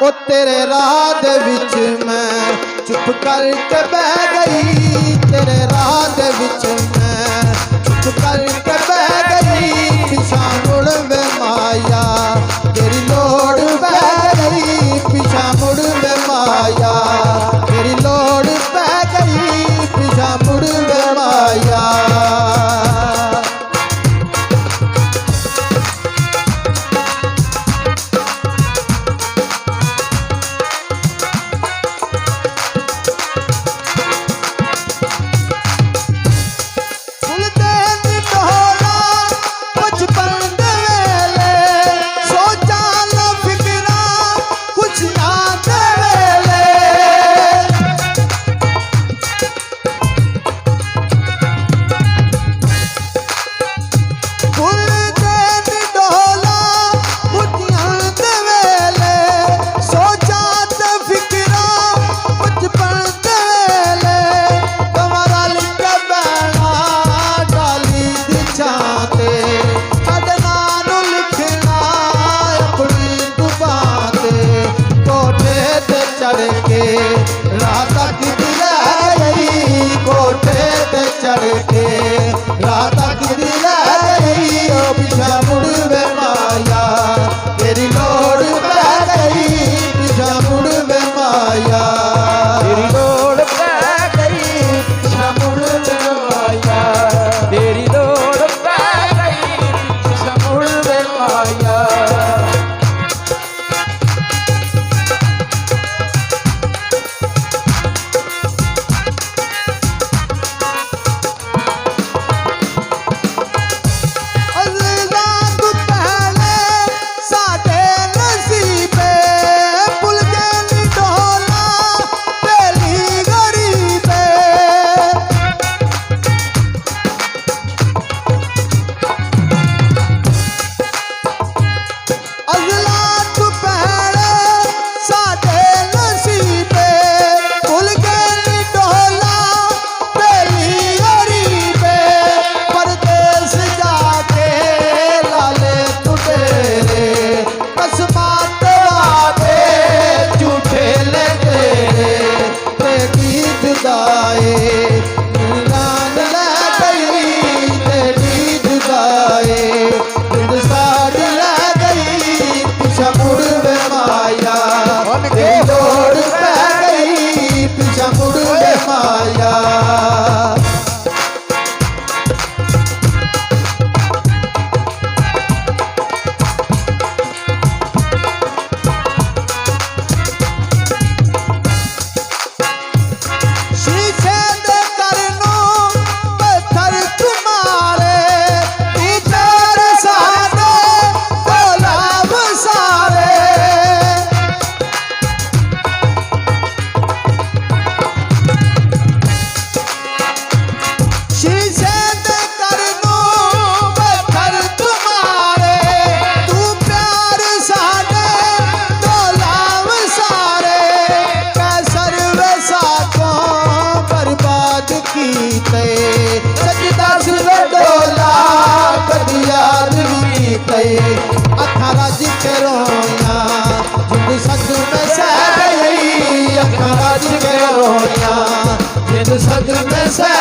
ओ तेरे राह दे विच मैं चुप करके बह गई, तेरे राह दे विच मैं चुप करके बह गई। पिछा मुड़ वे माया तेरी लोड़ पै गई, पिछा मुड़ वे माया तेरी लोड़ पै गई, पिछा मुड़ वे माया। रात किदी लै गई कोठे ते चढ़ के, रात किदी लै गई ओ पिछा मुड़ वे माया तेरी लोड़ पै गई, पिछा मुड़ वे माया तेरी लोड़ पै गई, पिछा मुड़ वे माया तेरी लोड़ पै गई, पिछा मुड़ वे माया। अखा रज के रोया जिंद सज में सह गई, अखा रज के रोया जिंद सज में सह